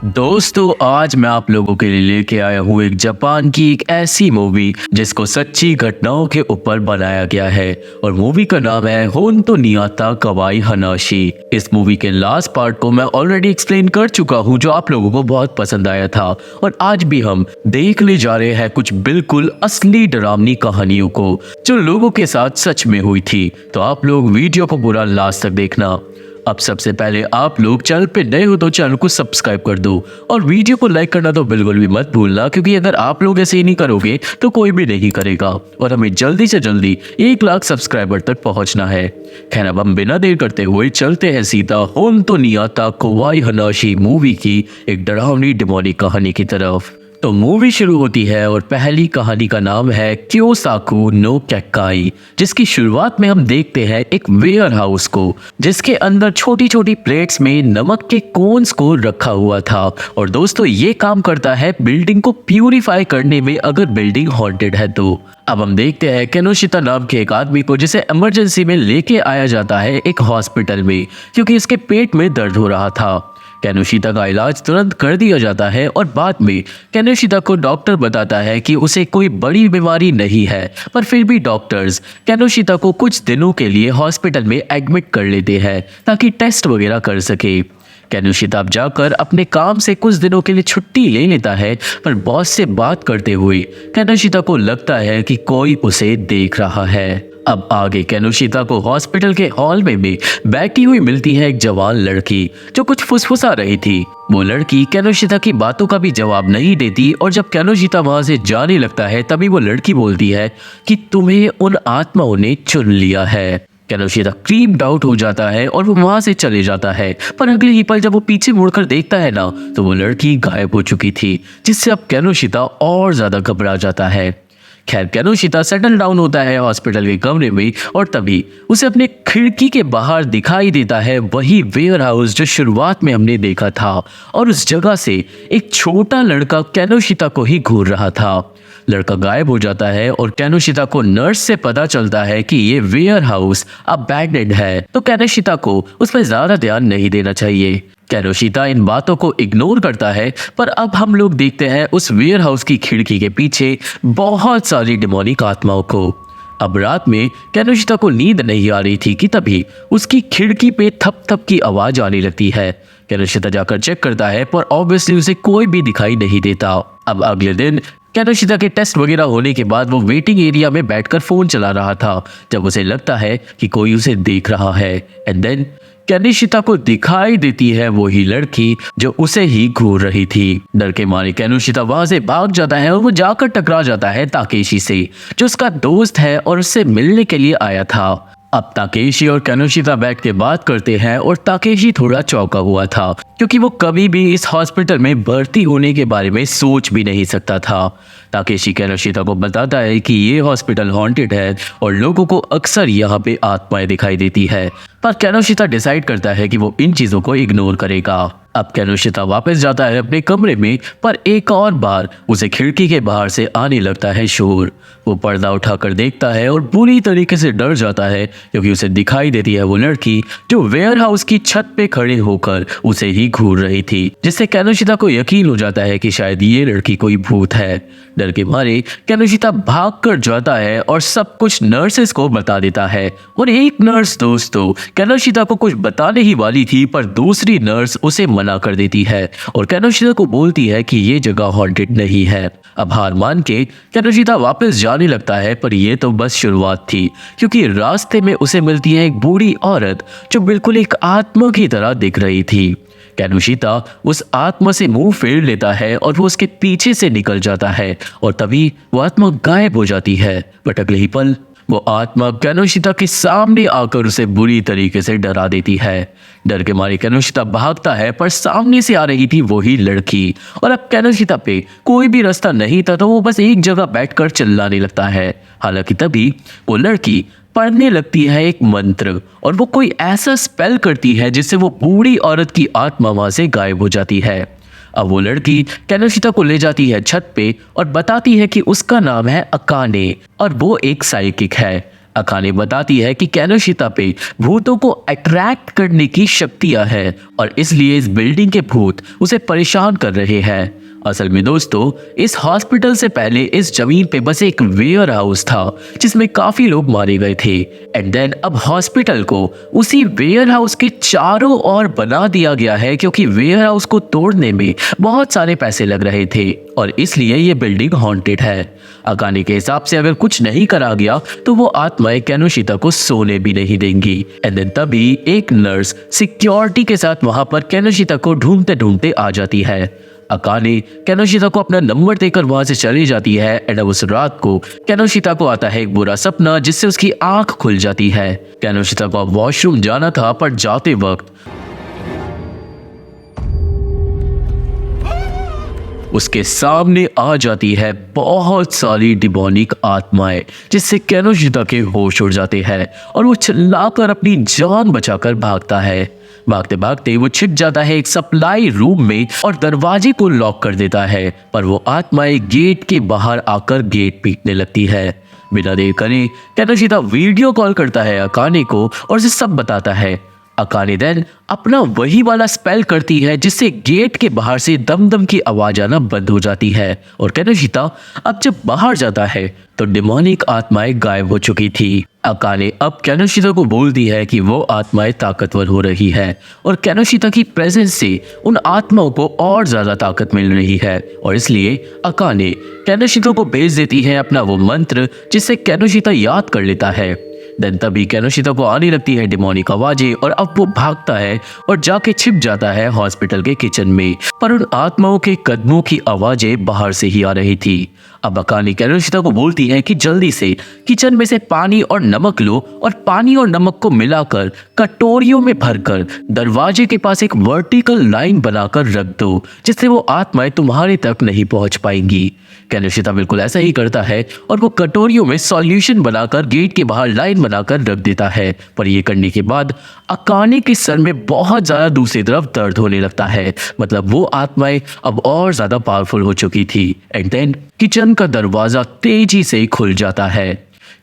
दोस्तों आज मैं आप लोगों के लिए लेके आया हूँ एक जापान की एक ऐसी मूवी जिसको सच्ची घटनाओं के ऊपर बनाया गया है और मूवी का नाम है होन्तो नियाता कवाई हनाशी। इस मूवी के लास्ट पार्ट को मैं ऑलरेडी एक्सप्लेन कर चुका हूँ जो आप लोगों को बहुत पसंद आया था और आज भी हम देखने जा रहे हैं कुछ बिल्कुल असली डरावनी कहानियों को जो लोगों के साथ सच में हुई थी। तो आप लोग वीडियो को पूरा लास्ट तक देखना। अब सबसे पहले आप लोग चैनल पे नए हो तो चैनल को सब्सक्राइब कर दो और वीडियो को लाइक करना तो बिल्कुल भी मत भूलना, क्योंकि अगर आप लोग ऐसे ही नहीं करोगे तो कोई भी नहीं करेगा और हमें जल्दी से जल्दी 1 लाख सब्सक्राइबर तक पहुंचना है। खैर अब हम बिना देर करते हुए चलते हैं सीधा होन्तो नियाता कवाई हनाशी मूवी की एक डरावनी डिमोनिक कहानी की तरफ। तो मूवी शुरू होती है और पहली कहानी का नाम है क्योसाकू नो केक्काई, जिसकी शुरुआत में हम देखते हैं एक वेयर हाउस को जिसके अंदर छोटी छोटी प्लेट्स में नमक के कोन्स को रखा हुआ था। और दोस्तों ये काम करता है बिल्डिंग को प्यूरिफाई करने में अगर बिल्डिंग हॉन्टेड है तो। अब हम देखते हैं केनोशिता नाम के एक आदमी को जिसे इमरजेंसी में लेके आया जाता है एक हॉस्पिटल में, क्योंकि इसके पेट में दर्द हो रहा था। केनोशिता का इलाज तुरंत कर दिया जाता है और बाद में केनोशिता को डॉक्टर बताता है कि उसे कोई बड़ी बीमारी नहीं है, पर फिर भी डॉक्टर्स केनोशिता को कुछ दिनों के लिए हॉस्पिटल में एडमिट कर लेते हैं ताकि टेस्ट वगैरह कर सके। केनोशिता अब जाकर अपने काम से कुछ दिनों के लिए छुट्टी ले लेता है, पर बॉस से बात करते हुए केनोशिता को लगता है कि कोई उसे देख रहा है। अब आगे केनोशिता को हॉस्पिटल के हॉल में भी बैठी हुई मिलती है एक जवान लड़की जो कुछ फुसफुसा रही थी। वो लड़की केनोशिता की बातों का भी जवाब नहीं देती और जब केनोशिता वहां से जाने लगता है तभी वो लड़की बोलती है कि तुम्हें उन आत्माओं ने चुन लिया है। केनोशिता क्रीप्ड आउट हो जाता है और वो वहां से चले जाता है, पर अगले ही पल जब वो पीछे मुड़कर देखता है ना तो वो लड़की गायब हो चुकी थी, जिससे अब केनोशिता और ज्यादा घबरा जाता है। खैर केनोशिता सेटल डाउन होता है हॉस्पिटल के कमरे में और तभी उसे अपने खिड़की के बाहर दिखाई देता है वही वेयर हाउस जो शुरुआत में हमने देखा था, और उस जगह से एक छोटा लड़का केनोशिता को ही घूर रहा था। लड़का गायब हो जाता है और केनोशिता को नर्स से पता चलता है कि ये वेयर हाउस अबैंडन्ड है, तो केनोशिता को उस पर ज्यादा ध्यान नहीं देना चाहिए। केनोशिता इन बातों को इग्नोर करता है, पर अब हम लोग देखते हैं उस वेयर हाउस की खिड़की के पीछे बहुत सारी डिमोनिक आत्माओं को। अब रात में केनोशिता को नींद नहीं आ रही थी कि तभी उसकी खिड़की पे थप थप की आवाज आने लगती है। केनोशिता जाकर चेक करता है पर ऑब्वियसली उसे कोई भी दिखाई नहीं देता। अब अगले दिन केनोशिता के टेस्ट वगैरह होने के बाद वो वेटिंग एरिया में बैठकर फोन चला रहा था जब उसे लगता है कि कोई उसे देख रहा है। एंड देन केनोशिता को दिखाई देती है वही लड़की जो उसे ही घूर रही थी। डर के मारे केनोशिता वहां से भाग जाता है और वो जाकर टकरा जाता है ताकेशी से, जो उसका दोस्त है और उससे मिलने के लिए आया था। अब ताकेशी और केनोशिता बैठ के बात करते हैं और ताकेशी थोड़ा चौंका हुआ था, क्योंकि वो कभी भी इस हॉस्पिटल में भर्ती होने के बारे में सोच भी नहीं सकता था। ताकेशी केनोशिता को बताता है कि ये हॉस्पिटल हॉन्टेड है और लोगों को अक्सर यहाँ पे आत्माएं दिखाई देती है, पर केनोशिता डिसाइड करता है कि वो इन चीजों को इग्नोर करेगा। अब केनोशिता वापस जाता है अपने कमरे में, पर एक और बार उसे खिड़की के बाहर से आने लगता है शोर। वो पर्दा उठाकर देखता है और बुरी तरीके से डर जाता है, क्योंकि उसे दिखाई देती है वो लड़की जो वेयर हाउस की छत पे खड़े होकर उसे ही घूर रही थी, जिससे केनोशिता को यकीन हो जाता है कि शायद ये लड़की कोई भूत है। डर के मारे केनोशिता भाग कर जाता है और सब कुछ नर्सेस को बता देता है, और एक नर्स दोस्तों केनोशिता को कुछ बताने ही वाली थी, पर दूसरी नर्स उसे मना कर देती है और केनोशिता को बोलती है कि ये जगह हॉन्टेड नहीं है। अब हार मान के केनोशिता वापस जाने लगता है, पर यह तो बस शुरुआत थी, क्योंकि रास्ते में उसे मिलती है एक बूढ़ी औरत जो बिल्कुल एक आत्मा की तरह दिख रही थी। केनोशिता उस आत्मा से मुंह फेर लेता है और वो उसके पीछे से निकल जाता है और तभी वो आत्मा गायब हो जाती है। बट अगले ही पल वो आत्मा केनोशिता के सामने आकर उसे बुरी तरीके से डरा देती है। डर के मारे केनोशिता भागता है, पर सामने से आ रही थी वही लड़की, और अब केनोशिता पे कोई भी रास्ता नहीं था, तो वो बस एक जगह बैठकर चिल्लाने लगता है। हालांकि तभी वो लड़की पढ़ने लगती है एक मंत्र, और वो कोई ऐसा स्पेल करती है जिससे वो बूढ़ी औरत की आत्मा वहां से गायब हो जाती है। अब वो लड़की केनोशिता को ले जाती है छत पे और बताती है कि उसका नाम है अकाने और वो एक साइकिक है। अकाने बताती है कि कैनोशिता पे भूतों को अट्रैक्ट करने की शक्तियां है और इसलिए इस बिल्डिंग के भूत उसे परेशान कर रहे हैं। असल में दोस्तों, इस हॉस्पिटल से पहले इस जमीन पे बस एक वेयर हाउस था जिसमें काफी लोग मारे गए थे। एंड देन अब हॉस्पिटल को उसी वेयर हाउस के चारों ओर बना दिया गया है क्योंकि वेयर हाउस को तोड़ने में बहुत सारे पैसे लग रहे थे और इसलिए ये बिल्डिंग हॉन्टेड है। अकाने के हिसाब से अगर कुछ नहीं करा गया तो वो आत्माएं कैनोशिता को सोने भी नहीं देंगी। एंड देन तभी एक नर्स सिक्योरिटी के साथ वहां पर कैनोशिता को ढूंढते ढूंढते आ जाती है। अकाने कैनोशिता को अपना नंबर देकर वहां से चली जाती है। एंड अब उस रात को कैनोशिता को आता है एक बुरा सपना जिससे उसकी आंख खुल जाती है। कैनोशिता को अब वॉशरूम जाना था पर जाते वक्त उसके सामने आ जाती है बहुत सारी डिमोनिक आत्माएं जिससे कैनोशिता के होश उड़ जाते हैं और वो चिल्लाकर अपनी जान बचाकर भागता है। भागते भागते वो छिप जाता है एक सप्लाई रूम में और दरवाजे को लॉक कर देता है, पर वो आत्माएं गेट के बाहर आकर गेट पीटने लगती है। बिना देर करे कैनोशिता वीडियो कॉल करता है अकाने को और उसे सब बताता है। अकाने देन अपना वही वाला स्पेल करती है जिससे गेट के बाहर से दम दम की आवाज आना बंद हो जाती है और कैनोशिता अब जब बाहर जाता है तो डिमोनिक आत्माएं गायब हो चुकी थी। अकाने अब कैनोशिता को बोलती है कि वो आत्माएं ताकतवर हो रही है और कैनोशिता की प्रेजेंस से उन आत्माओं को और ज्यादा ताकत मिल रही है और इसलिए अकाने कैनोशिता को भेज देती है अपना वो मंत्र जिससे कैनोशिता याद कर लेता है। देन तभी कैनोशिता को आने लगती है डिमोनिक आवाजें और अब वो भागता है और जाके छिप जाता है हॉस्पिटल के किचन में, पर उन आत्माओं के कदमों की आवाजें बाहर से ही आ रही थी। अब अकाने कैनोशिता को बोलती है कि जल्दी से किचन में से पानी और नमक लो और पानी और नमक को मिलाकर कटोरियों में भरकर दरवाजे के पास एक वर्टिकल लाइन बनाकर रख दो जिससे वो आत्माएं तुम्हारे तक नहीं पहुंच पाएंगी। कैनोशिता बिल्कुल ऐसा ही करता है और वो कटोरियों में सॉल्यूशन बनाकर गेट के बाहर लाइन बनाकर रख देता है, पर ये करने के बाद अकाने के सर में बहुत ज्यादा दूसरी तरफ दर्द होने लगता है। मतलब वो आत्माएं अब और ज्यादा पावरफुल हो चुकी थी। एंड देन किचन का दरवाजा तेजी से खुल जाता है।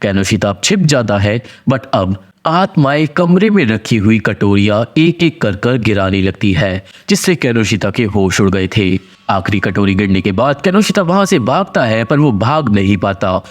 कैनोशिता अब छिप जाता है, बट अब आत्माएं कमरे में रखी हुई कटोरियां एक एक कर कर गिराने लगती है जिससे कैनोशिता के होश उड़ गए थे। आखिरी कटोरी गिरने के बाद कैनोशिता वहां से भागता है, पर वो भाग नहीं पाता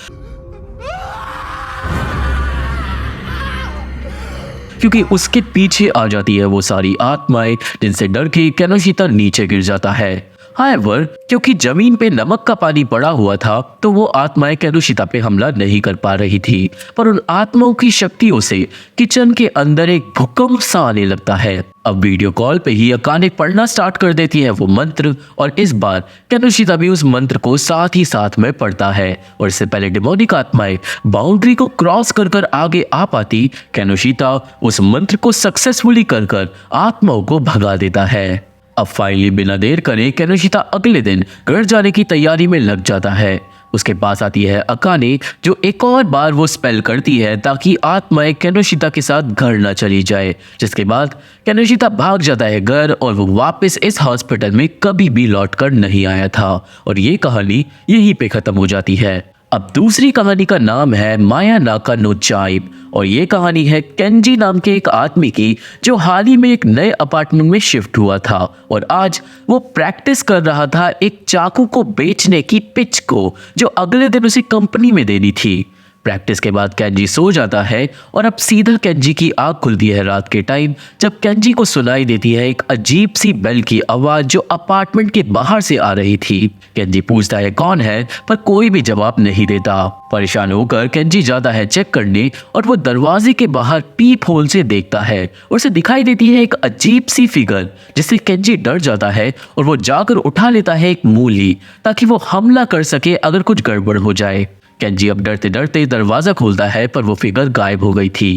क्योंकि उसके पीछे आ जाती है वो सारी आत्माएं जिनसे डर के कैनोशिता नीचे गिर जाता है। हाउएवर क्योंकि जमीन पे नमक का पानी पड़ा हुआ था तो वो आत्माएं कैनोशिता पे हमला नहीं कर पा रही थी, पर उन आत्माओं की शक्तियों से किचन के अंदर एक भूकंप सा आने लगता है। अब वीडियो कॉल पे ही अकाने पढ़ना स्टार्ट कर देती है वो मंत्र और इस बार कैनोशिता भी उस मंत्र को साथ ही साथ में पढ़ता है और इससे पहले डिमोनिक आत्माएं बाउंड्री को क्रॉस कर कर आगे आ पाती, कैनोशिता उस मंत्र को सक्सेसफुली कर कर आत्माओं को भगा देता है। अब फाइनली बिना देर करे कैनोशिता अगले दिन घर जाने की तैयारी में लग जाता है। उसके पास आती है अकाने जो एक और बार वो स्पेल करती है ताकि आत्माएं कैनोशिता के साथ घर न चली जाए, जिसके बाद कैनोशिता भाग जाता है घर और वो वापस इस हॉस्पिटल में कभी भी लौट कर नहीं आया था और ये कहानी यहीं पे खत्म हो जाती है। अब दूसरी कहानी का नाम है माया नाका नो चाइब और ये कहानी है केंजी नाम के एक आदमी की जो हाल ही में एक नए अपार्टमेंट में शिफ्ट हुआ था और आज वो प्रैक्टिस कर रहा था एक चाकू को बेचने की पिच को जो अगले दिन उसे कंपनी में देनी थी। प्रैक्टिस के बाद केंजी सो जाता है और अब सीधा केंजी की आंख खुलती है रात के टाइम जब केंजी को सुनाई देती है एक अजीब सी बेल की आवाज जो अपार्टमेंट के बाहर से आ रही थी। केंजी पूछता है कौन है, पर कोई भी जवाब नहीं देता। परेशान होकर केंजी जाता है चेक करने और वो दरवाजे के बाहर पीप होल से देखता है और उसे दिखाई देती है एक अजीब सी फिगर जिससे केंजी डर जाता है और वो जाकर उठा लेता है एक मूली ताकि वो हमला कर सके अगर कुछ गड़बड़ हो जाए। केंजी अब डरते डरते दरवाजा खोलता है पर वो फिगर गायब हो गई थी।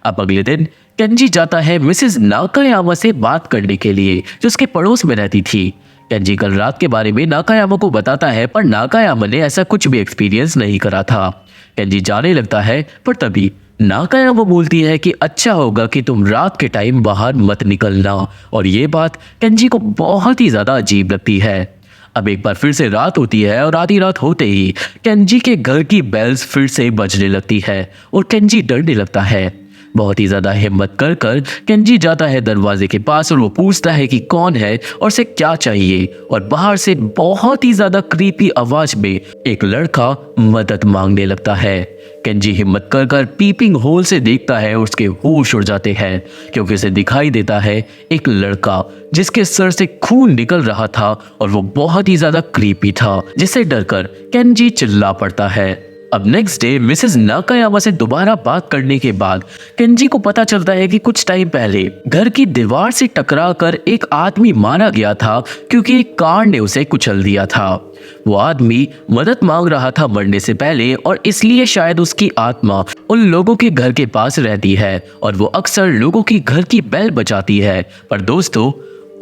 अब अगले दिन केंजी जाता है मिसेस नाकायामा से बात करने के लिए जो उसके पड़ोस में रहती थी। केंजी कल रात के बारे में नाकायामा को बताता है पर नाकायामा ने ऐसा कुछ भी एक्सपीरियंस नहीं करा था। केंजी जाने लगता है पर तभी नाकायामा बोलती है कि अच्छा होगा कि तुम रात के टाइम बाहर मत निकलना और ये बात केंजी को बहुत ही ज्यादा अजीब लगती है। अब एक बार फिर से रात होती है और आधी रात होते ही केंजी के घर की बेल्स फिर से बजने लगती है और केंजी डरने लगता है। बहुत ही ज्यादा हिम्मत कर कर केंजी जाता है दरवाजे के पास और वो पूछता है कि कौन है और उसे क्या चाहिए। और बाहर से बहुत ही ज्यादा क्रीपी आवाज में एक लड़का मदद मांगने लगता है। केंजी हिम्मत कर कर पीपिंग होल से देखता है और उसके होश उड़ जाते हैं क्योंकि उसे दिखाई देता है एक लड़का जिसके सर से खून निकल रहा था और वो बहुत ही ज्यादा क्रीपी था, जिससे डरकर केंजी चिल्ला पड़ता है। अब नेक्स्ट डे मिसेस नाकायामा से दोबारा बात करने के बाद केंजी को पता चलता है कि कुछ टाइम पहले घर की दीवार से टकराकर एक आदमी मारा गया था क्योंकि एक कार ने उसे कुचल दिया था। वो आदमी मदद मांग रहा था मरने से पहले और इसलिए शायद उसकी आत्मा उन लोगों के घर के पास रहती है और वो अक्सर लोगों की घर की बेल बजाती है। पर दोस्तों,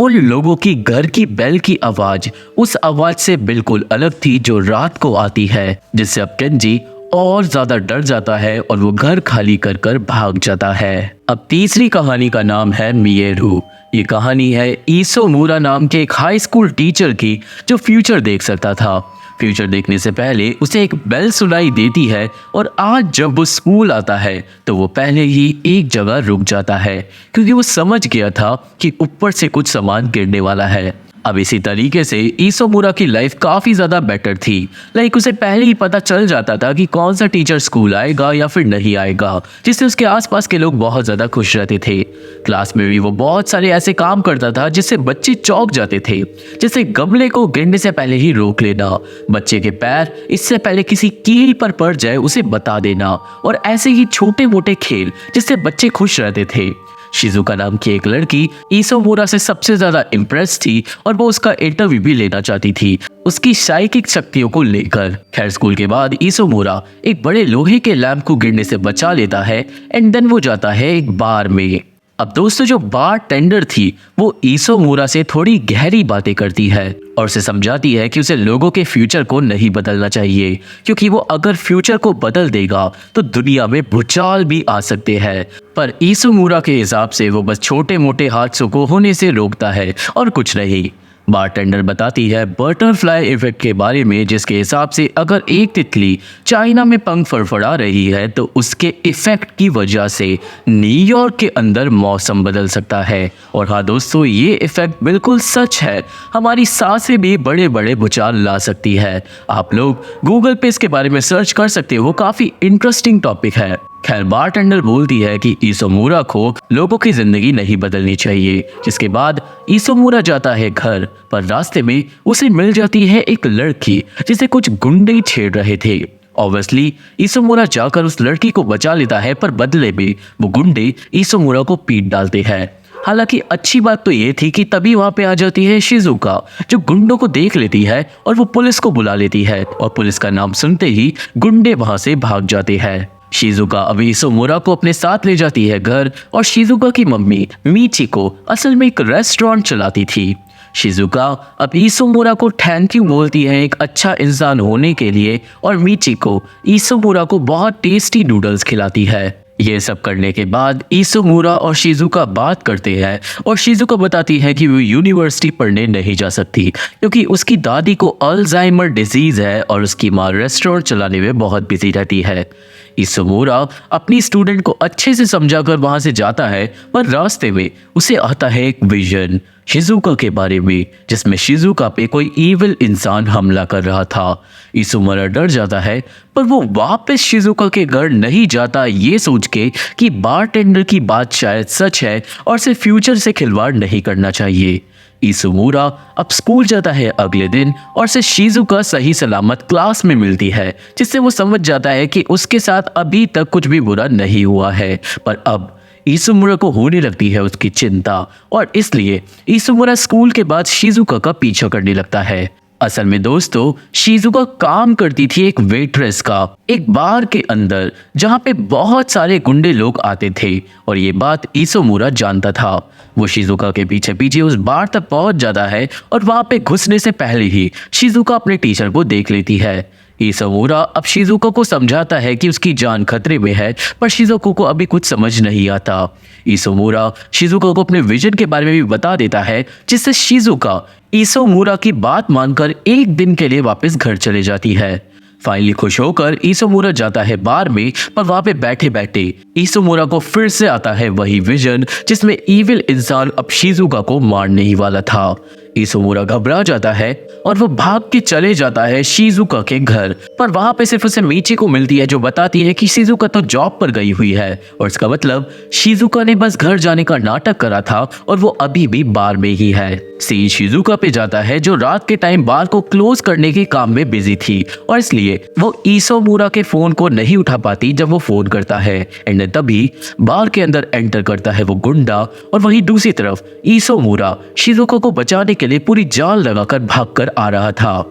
उन लोगों की घर की बेल की आवाज उस आवाज से बिल्कुल अलग थी जो रात को आती है, जिससे अब केंजी और ज्यादा डर जाता है और वो घर खाली कर कर भाग जाता है। अब तीसरी कहानी का नाम है मिएरू। ये कहानी है ईसोमूरा नाम के एक हाई स्कूल टीचर की जो फ्यूचर देख सकता था। फ्यूचर देखने से पहले उसे एक बेल सुनाई देती है और आज जब वो स्कूल आता है तो वो पहले ही एक जगह रुक जाता है क्योंकि वो समझ गया था कि ऊपर से कुछ सामान गिरने वाला है। अब इसी तरीके से ईसोमूरा की लाइफ काफ़ी ज़्यादा बेटर थी। लाइक उसे पहले ही पता चल जाता था कि कौन सा टीचर स्कूल आएगा या फिर नहीं आएगा, जिससे उसके आसपास के लोग बहुत ज़्यादा खुश रहते थे। क्लास में भी वो बहुत सारे ऐसे काम करता था जिससे बच्चे चौंक जाते थे, जैसे गमले को गिरने से पहले ही रोक लेना, बच्चे के पैर इससे पहले किसी कील पर पड़ जाए उसे बता देना, और ऐसे ही छोटे मोटे खेल जिससे बच्चे खुश रहते थे। शिजुका नाम की एक लड़की ईसोमूरा से सबसे ज्यादा इम्प्रेस थी और वो उसका इंटरव्यू भी लेना चाहती थी उसकी साइकिक शक्तियों को लेकर। खैर, स्कूल के बाद ईसोमूरा एक बड़े लोहे के लैंप को गिरने से बचा लेता है एंड देन वो जाता है एक बार में। अब दोस्तों, जो बार टेंडर थी वो ईसोमूरा से थोड़ी गहरी बातें करती है और उसे समझाती है कि उसे लोगों के फ्यूचर को नहीं बदलना चाहिए, क्योंकि वो अगर फ्यूचर को बदल देगा तो दुनिया में भूचाल भी आ सकते हैं। पर ईसोमूरा के हिसाब से वो बस छोटे मोटे हादसों को होने से रोकता है और कुछ नहीं। बारटेंडर बताती है बटरफ्लाई इफेक्ट के बारे में, जिसके हिसाब से अगर एक तितली चाइना में पंख फड़फड़ा रही है तो उसके इफेक्ट की वजह से न्यूयॉर्क के अंदर मौसम बदल सकता है। और हाँ दोस्तों, ये इफेक्ट बिल्कुल सच है, हमारी सांसें भी बड़े बड़े भूचाल ला सकती है। आप लोग गूगल पे इसके बारे में सर्च कर सकते हो, काफ़ी इंटरेस्टिंग टॉपिक है। खैर, बारटेंडर बोलती है कि ईसोमूरा को लोगों की जिंदगी नहीं बदलनी चाहिए, जिसके बाद ईसोमूरा जाता है घर, पर रास्ते में उसे मिल जाती है एक लड़की जिसे कुछ गुंडे छेड़ रहे थे। ऑब्वियसली ईसोमूरा जाकर उस लड़की को बचा लेता है, पर बदले में वो गुंडे ईसोमूरा को पीट डालते हैं। हालांकि अच्छी बात तो ये थी कि तभी वहां पे आ जाती है शिजुका, जो गुंडों को देख लेती है और वो पुलिस को बुला लेती है, और पुलिस का नाम सुनते ही गुंडे वहां से भाग जाते हैं। शिजुका अभी ईसोमूरा को अपने साथ ले जाती है घर, और शिजुका की मम्मी मिचिको असल में एक रेस्टोरेंट चलाती थी। शिजुका अब ईसोमूरा को थैंक यू बोलती है एक अच्छा इंसान होने के लिए, और मिचिको ईसोमूरा को बहुत टेस्टी नूडल्स खिलाती है। ये सब करने के बाद ईसोमूरा और शिजुका बात करते हैं, और शिजुका बताती है कि वो यूनिवर्सिटी पढ़ने नहीं जा सकती क्योंकि उसकी दादी को अल्जाइमर डिजीज है और उसकी माँ रेस्टोरेंट चलाने में बहुत बिजी रहती है। ईसोमूरा अपनी स्टूडेंट को अच्छे से समझाकर वहां से जाता है, पर रास्ते में उसे आता है एक विजन शिजुका के बारे में, जिसमें शिजुका पे कोई इविल इंसान हमला कर रहा था। ईसोमूरा डर जाता है, पर वो वापस शिजुका के घर नहीं जाता, ये सोच के कि बारटेंडर की बात शायद सच है और उसे फ्यूचर से खिलवाड़ नहीं करना चाहिए। ईसोमूरा अब स्कूल जाता है अगले दिन, और से शिजुका सही सलामत क्लास में मिलती है, जिससे वो समझ जाता है कि उसके साथ अभी तक कुछ भी बुरा नहीं हुआ है। पर अब ईसोमूरा को होने लगती है उसकी चिंता, और इसलिए ईसोमूरा स्कूल के बाद शिजुका का पीछा करने लगता है। असल में दोस्तों, शिजुका काम करती थी एक वेट्रेस का एक बार के अंदर, जहां पे बहुत सारे गुंडे लोग आते थे, और ये बात ईसोमूरा जानता था। वो शिजुका के पीछे पीछे उस बार तक पहुंच जाता है, और वहां पे घुसने से पहले ही शिजुका अपने टीचर को देख लेती है। इसोमूरा अब शिजुको को समझाता है कि उसकी जान खतरे में है, पर शिजुको को अभी कुछ समझ नहीं आता। इसोमूरा शिजुको को अपने विजन के बारे में भी बता देता है, जिससे शिजुका इसोमूरा की बात मानकर एक दिन के लिए वापस घर चले जाती है। फाइनली खुश होकर इसोमूरा जाता है बार में, पर वहां पे बैठे बैठे इसोमूरा को फिर से आता है वही विजन, जिसमें इविल इंसान अब शिजुका को मारने ही वाला था। इसोमूरा घबरा जाता है और वो भाग के चले जाता है शिजुका के घर, पर वहां पे सिर्फ उसे मीची को मिलती है, जो बताती है कि शिजुका तो जॉब पर गई हुई है, और इसका मतलब शिजुका ने बस घर जाने का नाटक करा था और वो अभी भी बार में ही है। सीन शिजुका पे जाता है, जो रात के टाइम बार को क्लोज करने के काम में बिजी थी, और इसलिए वो इसोमूरा के फोन को नहीं उठा पाती जब वो फोन करता है। एंड तभी बार के अंदर एंटर करता है वो गुंडा, और वहीं दूसरी तरफ इसोमूरा शिजुका को बचाने के लिए पूरी जाल लगाकर भागकर आ रहा था।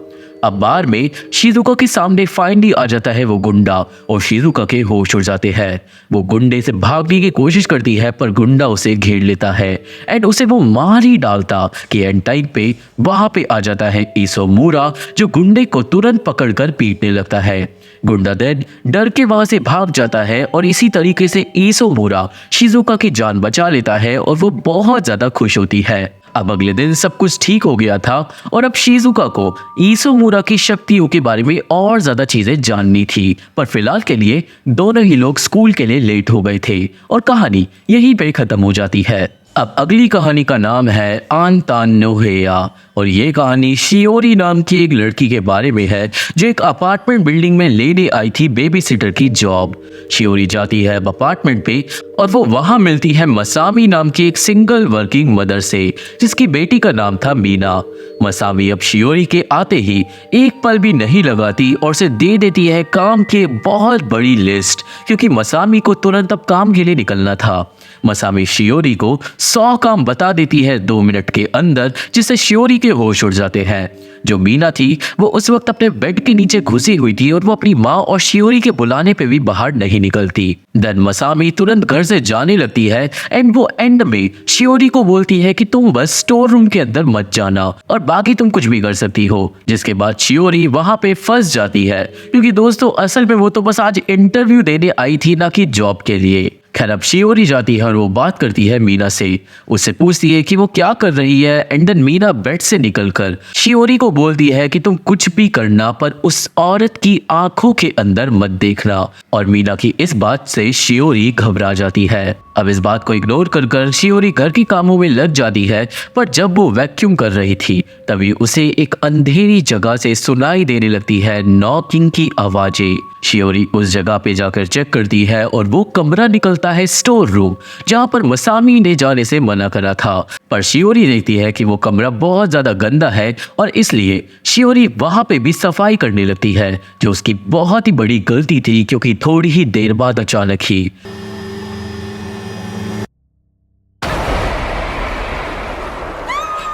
अब बार में शिजुका के सामने फाइनली आ जाता है वो गुंडा, और शिजुका के होश उड़ जाते हैं। वो गुंडे से भागने की कोशिश करती है, पर गुंडा उसे घेर लेता है एंड उसे वो मार ही डालता कि एंड टाइम पे वहां पे आ जाता है इसोमूरा, जो गुंडे को तुरंत पकड़कर पीटने लगता है। गुंडा देन डर के वहां से भाग जाता है, और इसी तरीके से इसोमूरा शिजुका की जान बचा लेता है, और वो बहुत ज्यादा खुश होती है। अब अगले दिन सब कुछ ठीक हो गया था, और अब शिजुका को इसोमूरा की शक्तियों के बारे में और ज्यादा चीजें जाननी थी, पर फिलहाल के लिए दोनों ही लोग स्कूल के लिए लेट हो गए थे, और कहानी यहीं पे खत्म हो जाती है। अब अगली कहानी का नाम है आनतान नो हेया, और ये कहानी शियोरी नाम की एक लड़की के बारे में है, जो एक अपार्टमेंट बिल्डिंग में लेने आई थी बेबी सिटर की जॉब। शियोरी जाती है अब अपार्टमेंट पे, और वो वहां मिलती है मसामी नाम की एक सिंगल वर्किंग मदर से, जिसकी बेटी का नाम था मीना। मसामी अब शियोरी के आते ही एक पल भी नहीं लगाती और उसे दे देती है काम की बहुत बड़ी लिस्ट, क्योंकि मसामी को तुरंत अब काम के लिए निकलना था। मसामी शियोरी को 100 काम बता देती है 2 मिनट के अंदर, जिससे शियोरी के होश उड़ जाते हैं। जो मीना थी वो उस वक्त अपने बेड के नीचे घुसी हुई थी, और वो अपनी माँ और शियोरी के बुलाने पे भी बाहर नहीं निकलती। देन मसामी तुरंत घर से जाने लगती है, एंड वो एंड में शियोरी को बोलती है कि तुम बस स्टोर रूम के अंदर मत जाना, और बाकी तुम कुछ भी कर सकती हो। जिसके बाद शियोरी वहां पे फंस जाती है, क्योंकि दोस्तों असल में वो तो बस आज इंटरव्यू देने आई थी, ना कि जॉब के लिए। खैर अब शियोरी जाती है और वो बात करती है मीना से, उससे पूछती है कि वो क्या कर रही है, एंड देन मीना बेड से निकलकर शियोरी को बोलती है कि तुम कुछ भी करना, पर उस औरत की आंखों के अंदर मत देखना। और मीना की इस बात से शियोरी घबरा जाती है। अब इस बात को इग्नोर कर शियोरी घर के कामों में लग जाती है, पर जब वो वैक्यूम कर रही थी तभी उसे एक अंधेरी जगह से सुनाई देने लगती है नॉकिंग की आवाजें। शियोरी उस जगह पे जाकर चेक करती है, और वो कमरा निकलता है स्टोर रूम, जहाँ पर मसामी ने जाने से मना करा था। पर शियोरी देखती है कि वो कमरा बहुत ज्यादा गंदा है, और इसलिए शियोरी वहां पे भी सफाई करने लगती है, जो उसकी बहुत ही बड़ी गलती थी, क्योंकि थोड़ी ही देर बाद अचानक ही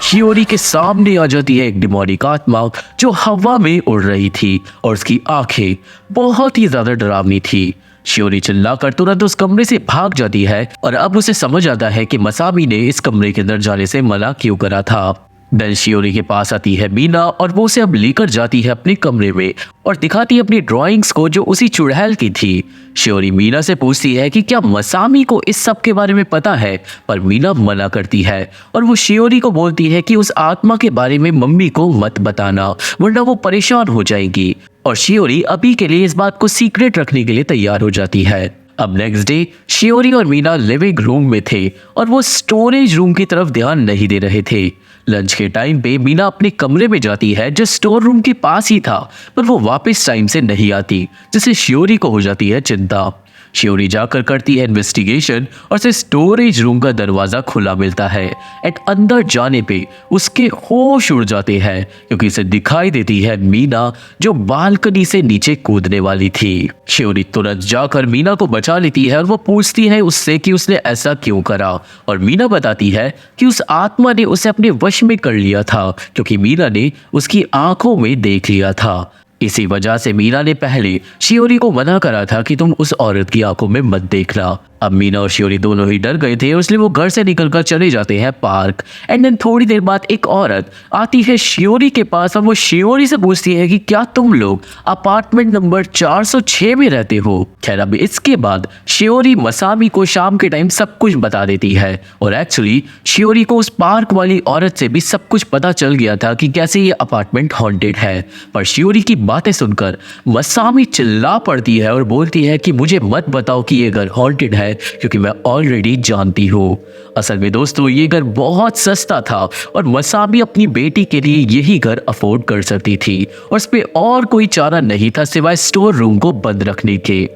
शियोरी के सामने आ जाती है एक डिमोनिक आत्मा, जो हवा में उड़ रही थी, और उसकी आंखें बहुत ही ज्यादा डरावनी थी। शियोरी चिल्लाकर तुरंत उस कमरे से भाग जाती है, और अब उसे समझ आता है कि मसामी ने इस कमरे के अंदर जाने से मना क्यों करा था। देन शियोरी के पास आती है मीना, और वो उसे अब लेकर जाती है अपने कमरे में, और दिखाती है अपनी ड्राइंग्स को, जो उसी चुड़ैल की थी। शियोरी मीना से पूछती है कि क्या मसामी को इस सब के बारे में पता है, पर मीना मना करती है, और वो शियोरी को बोलती है कि उस आत्मा के बारे में मम्मी को मत बताना, वरना वो परेशान हो जाएगी। और शियोरी अभी के लिए इस बात को सीक्रेट रखने के लिए तैयार हो जाती है। अब नेक्स्ट डे शियोरी और मीना लिविंग रूम में थे, और वो स्टोरेज रूम की तरफ ध्यान नहीं दे रहे थे। लंच के टाइम पे मीना अपने कमरे में जाती है, जो स्टोर रूम के पास ही था, पर वो वापस टाइम से नहीं आती, जिससे शियोरी को हो जाती है चिंता। शियोरी जाकर करती है इन्वेस्टिगेशन, और उसे स्टोरेज रूम का दरवाजा खुला मिलता है। एंड अंदर जाने पे उसके होश उड़ जाते हैं, क्योंकि इसे दिखाई देती है मीना, जो बालकनी से नीचे कूदने वाली थी। शियोरी तुरंत जाकर मीना को बचा लेती है, और वो पूछती है उससे कि उसने ऐसा क्यों करा, और मीना बताती है कि उस आत्मा ने उसे अपने वश में कर लिया था, क्योंकि मीना ने उसकी आंखों में देख लिया था। इसी वजह से मीना ने पहले शियोरी को मना करा था कि तुम उस औरत की आंखों में मत देखना। अब मीना और शियोरी दोनों ही डर गए थे और इसलिए वो घर से निकलकर चले जाते हैं पार्क। एंड देन थोड़ी देर बाद एक औरत आती है शियोरी के पास और वो शियोरी से पूछती है कि क्या तुम लोग अपार्टमेंट नंबर 406 में रहते हो। खैर अब इसके बाद शियोरी मसामी को शाम के टाइम सब कुछ बता देती है और एक्चुअली शियोरी को उस पार्क वाली औरत से भी सब कुछ पता चल गया था कि कैसे ये अपार्टमेंट हॉन्टेड है। पर शियोरी की बातें सुनकर मसामी चिल्ला पड़ती है और बोलती है कि मुझे मत बताओ कि ये घर हॉन्टेड है क्योंकि मैं ऑलरेडी जानती हूँ। असल में दोस्तों ये घर बहुत सस्ता था और मसामी अपनी बेटी के लिए यही घर अफोर्ड कर सकती थी और इस पे और कोई चारा नहीं था सिवाय स्टोर रूम को बंद रखने के।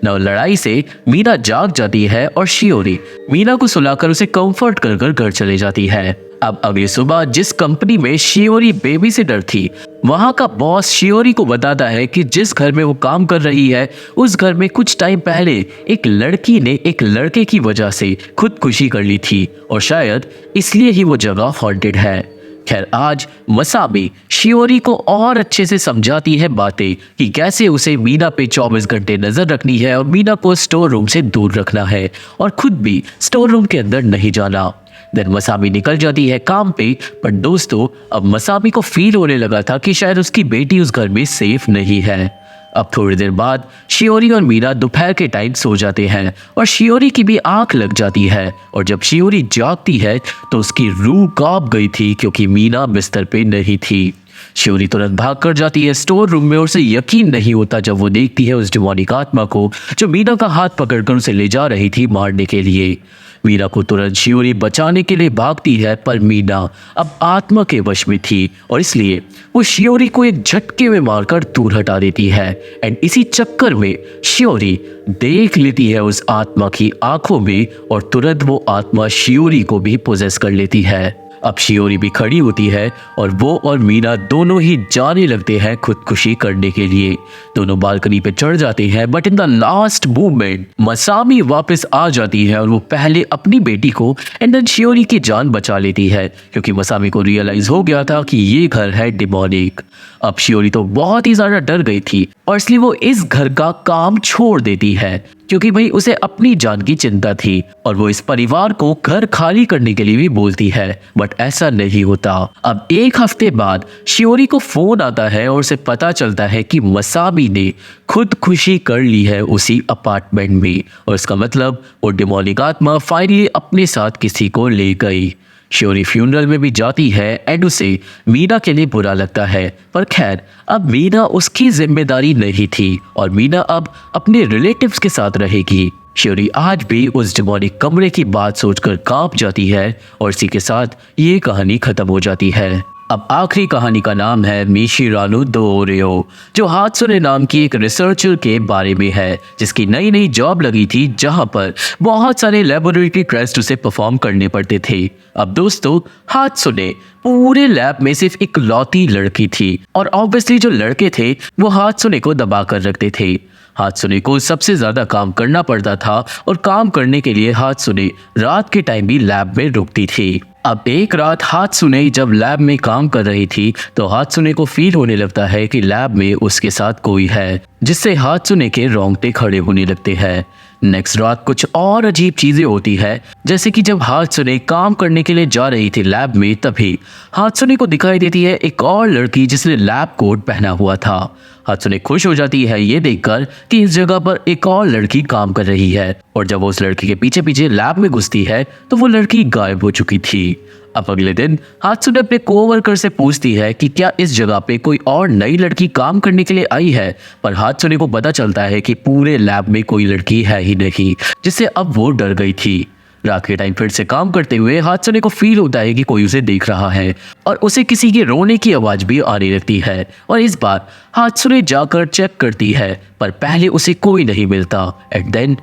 न लड़ाई से मीना जाग जाती है और शियोरी मीना को सुलाकर उसे कंफर्ट कर कर घर चले जाती है। अब अगली सुबह जिस कंपनी में शियोरी बेबी सिटर थी वहां का बॉस शियोरी को बताता है कि जिस घर में वो काम कर रही है उस घर में कुछ टाइम पहले एक लड़की ने एक लड़के की वजह से खुदकुशी कर ली थी और शायद इसलिए ही वो जगह हॉन्टेड है। खैर आज मसामी शियोरी को और अच्छे से समझाती है बातें कि कैसे उसे मीना पे 24 घंटे नजर रखनी है और मीना को स्टोर रूम से दूर रखना है और खुद भी स्टोर रूम के अंदर नहीं जाना। देन मसामी निकल जाती है काम पे। पर दोस्तों अब मसामी को फील होने लगा था कि शायद उसकी बेटी उस घर में सेफ नहीं है। अब थोड़ी देर बाद शियोरी और मीना दोपहर के टाइम सो जाते हैं और शियोरी की भी आंख लग जाती है और जब शियोरी जागती है तो उसकी रूह कांप गई थी क्योंकि मीना बिस्तर पे नहीं थी। शियोरी तुरंत भाग कर जाती है स्टोर रूम में और उसे यकीन नहीं होता जब वो देखती है उस डिमोनिक आत्मा को जो मीना का हाथ पकड़कर उसे ले जा रही थी मारने के लिए। मीना को तुरंत शियोरी बचाने के लिए भागती है पर मीना अब आत्मा के वश में थी और इसलिए वो शियोरी को एक झटके में मारकर दूर हटा देती है। एंड इसी चक्कर में शियोरी देख लेती है उस आत्मा की आंखों में और तुरंत वो आत्मा शियोरी को भी पोजेस कर लेती है। अब शियोरी भी खड़ी होती है और वो और मीना दोनों ही जाने लगते हैं खुदकुशी करने के लिए। दोनों बालकनी पे चढ़ जाते हैं but in the last movement मसामी वापस आ जाती है और वो पहले अपनी बेटी को एंड देन शियोरी की जान बचा लेती है क्योंकि मसामी को रियलाइज हो गया था कि ये घर है डिमोनिक। अब शियोरी तो बहुत ही ज्यादा डर गई थी और इसलिए वो इस घर का काम छोड़ देती है क्योंकि भाई उसे अपनी जान की चिंता थी और वो इस परिवार को घर खाली करने के लिए भी बोलती है बट ऐसा नहीं होता। अब एक हफ्ते बाद शियोरी को फोन आता है और उसे पता चलता है कि मसामी ने खुदकुशी कर ली है उसी अपार्टमेंट में और इसका मतलब वो डिमोनिक आत्मा फाइनली अपने साथ किसी को ले गई। शियोरी फ्यूनरल में भी जाती है एंड उसे मीना के लिए बुरा लगता है पर खैर अब मीना उसकी जिम्मेदारी नहीं थी और मीना अब अपने रिलेटिव्स के साथ रहेगी। शियोरी आज भी उस डिमोनिक कमरे की बात सोचकर कांप जाती है और इसी के साथ ये कहानी खत्म हो जाती है। अब आखिरी कहानी का नाम है मिशिरानो दोरेओ जो हात्सुने नाम की एक रिसर्चर के बारे में है जिसकी नई नई जॉब लगी थी जहां पर बहुत सारे लेबोरेटरी टेस्ट उसे परफॉर्म करने पड़ते थे। अब दोस्तों हात्सुने पूरे लैब में सिर्फ एक लौती लड़की थी और ऑब्वियसली जो लड़के थे वो हात्सुने को दबा कर रखते थे। हात्सुने को सबसे ज्यादा काम करना पड़ता था और काम करने के लिए हात्सुने रात के टाइम भी लैब में रुकती थी। अब एक रात हात्सुने जब लैब में काम कर रही थी तो हात्सुने को फील होने लगता है कि लैब में उसके साथ कोई है जिससे हात्सुने के रोंगटे खड़े होने लगते हैं। नेक्स्ट रात कुछ और अजीब चीजें होती है जैसे कि जब हात्सुने काम करने के लिए जा रही थी लैब में तभी हात्सुने को दिखाई देती है एक और लड़की जिसने लैब कोट पहना हुआ था। हात्सुने खुश हो जाती है ये देखकर कि इस जगह पर एक और लड़की काम कर रही है और जब वो उस लड़की के पीछे पीछे लैब में घुसती है तो वो लड़की गायब हो चुकी थी। अब अगले दिन हात्सुने अपने कोवर्कर से पूछती है कि क्या इस जगह पे कोई और नई लड़की काम करने के लिए आई है पर हात्सुने को पता चलता है कि पूरे लैब में कोई लड़की है ही नहीं जिससे अब वो डर गई थी। रात के टाइम फिर से काम करते हुए हात्सुने को फील होता है कि कोई उसे देख रहा है और उसे किसी के रोने की आवाज भी आने लगती है और इस बार हात्सुने जाकर चेक करती है पर पहले उसे कोई नहीं मिलता। एंड देन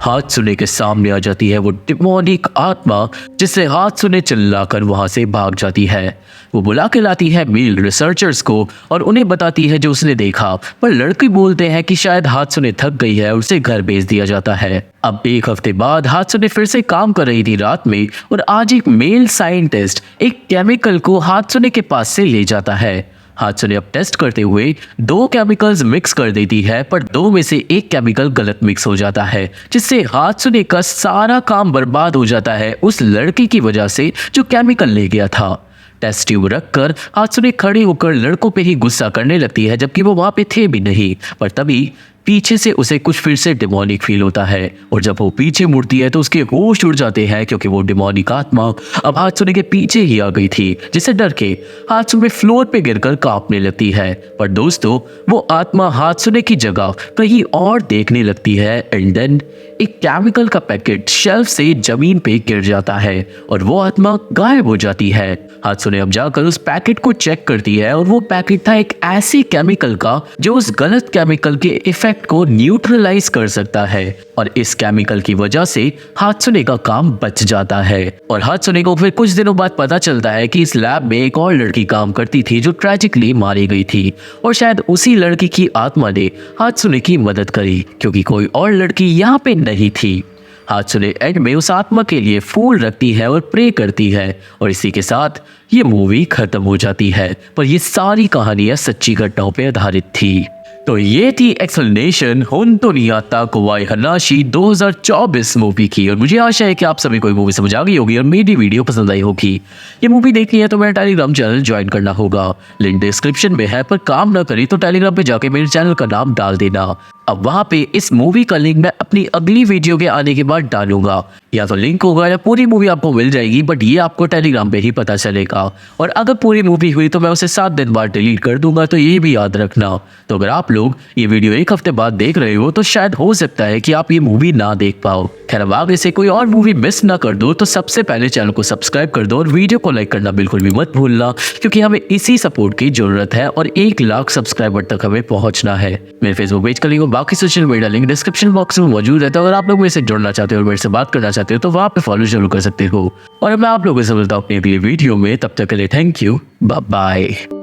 हात्सुने के सामने आ जाती है वो डिमोनिक आत्मा जिससे हात्सुने चिल्लाकर वहां से भाग जाती है। वो बुला के लाती है मेल रिसर्चर्स को और उन्हें बताती है जो उसने देखा पर लड़के बोलते हैं कि शायद हात्सुने थक गई है और उसे घर भेज दिया जाता है। अब एक हफ्ते बाद हात्सुने फिर से काम कर रही थी रात में और आज एक मेल साइंटिस्ट एक केमिकल को हात्सुने के पास से ले जाता है। हात्सुने अब टेस्ट करते हुए 2 केमिकल्स मिक्स कर देती है, पर 2 में से एक केमिकल गलत मिक्स हो जाता है, जिससे हात्सुने का सारा काम बर्बाद हो जाता है उस लड़के की वजह से जो केमिकल ले गया था। टेस्ट ट्यूब रखकर हात्सुने खड़ी होकर लड़कों पे ही गुस्सा करने लगती है, जबकि वो वहां पे थे भी नहीं। पर तभी पीछे से उसे कुछ फिर से डिमोनिक फील होता है, और जब वो पीछे मुड़ती है तो उसके होश उड़ जाते हैं, क्योंकि वो डिमोनिक आत्मा अब हात्सुने के पीछे ही आ गई थी, जिसे डर के हात्सुने फ्लोर पे गिरकर कांपने लगती है। पर दोस्तों, वो आत्मा हात्सुने की जगह कहीं और देखने लगती है, एंड देन एक केमिकल का पैकेट शेल्फ से जमीन पे गिर जाता है और वो आत्मा गायब हो जाती है। हात्सुने अब जाकर उस पैकेट को चेक करती है, और वो पैकेट था एक ऐसे केमिकल का जो उस गलत केमिकल के इफेक्ट को न्यूट्रलाइज कर सकता है, और इस केमिकल की वजह से हात्सुने का काम बच जाता है। और हात्सुने को फिर कुछ दिनों बाद पता चलता है कि इस लैब में एक और लड़की काम करती थी जो ट्रेजिकली मारी गई थी, और शायद उसी लड़की की आत्मा ने हात्सुने की मदद करी, क्योंकि कोई और लड़की यहाँ पे नहीं थी। हात्सुने एंड में उस आत्मा के लिए फूल रखती है और प्रे करती है, और इसी के साथ ये मूवी खत्म हो जाती है। पर ये सारी कहानियां सच्ची घटनाओं पे आधारित थी। तो ये थी एक्सप्लेनेशन होन्तो नी आत्ता कावाई हनाशी 2024 मूवी की, और मुझे आशा है कि आप सभी को ये मूवी समझ आ गई होगी और मेरी वीडियो पसंद आई होगी। ये मूवी देखनी है तो मेरा टेलीग्राम चैनल ज्वाइन करना होगा, लिंक डिस्क्रिप्शन में है। पर काम ना करी तो टेलीग्राम पे जाके मेरे चैनल का नाम डाल देना। अब वहाँ पे इस मूवी का लिंक मैं अपनी अगली वीडियो के आने के बाद डालूंगा, या तो लिंक होगा या पूरी मूवी आपको मिल जाएगी, बट ये आपको टेलीग्राम पे ही पता चलेगा। और अगर पूरी मूवी हुई तो मैं उसे 7 दिन बाद डिलीट कर दूंगा, तो ये भी याद रखना। तो अगर आप लोग ये वीडियो 1 हफ्ते बाद देख रहे हो तो शायद हो सकता है कि आप ये मूवी ना देख पाओ। खैर, अब आगे से कोई और मूवी मिस ना कर दो तो सबसे पहले चैनल को सब्सक्राइब कर दो और वीडियो को लाइक करना बिल्कुल भी मत भूलना, क्योंकि हमें इसी सपोर्ट की जरूरत है और 1 लाख सब्सक्राइबर तक हमें पहुंचना है। मेरे फेसबुक पेज का लिंक और बाकी social media link description box में मौजूद है, तो अगर आप लोग मेरे से जुड़ना चाहते हो और मेरे से बात करना चाहते हो तो वहाँ पे फॉलो जरूर कर सकते हो। और मैं आप लोगों से मिलता हूँ अपनी अगली वीडियो में, तब तक के लिए थैंक यू, बाय बाय।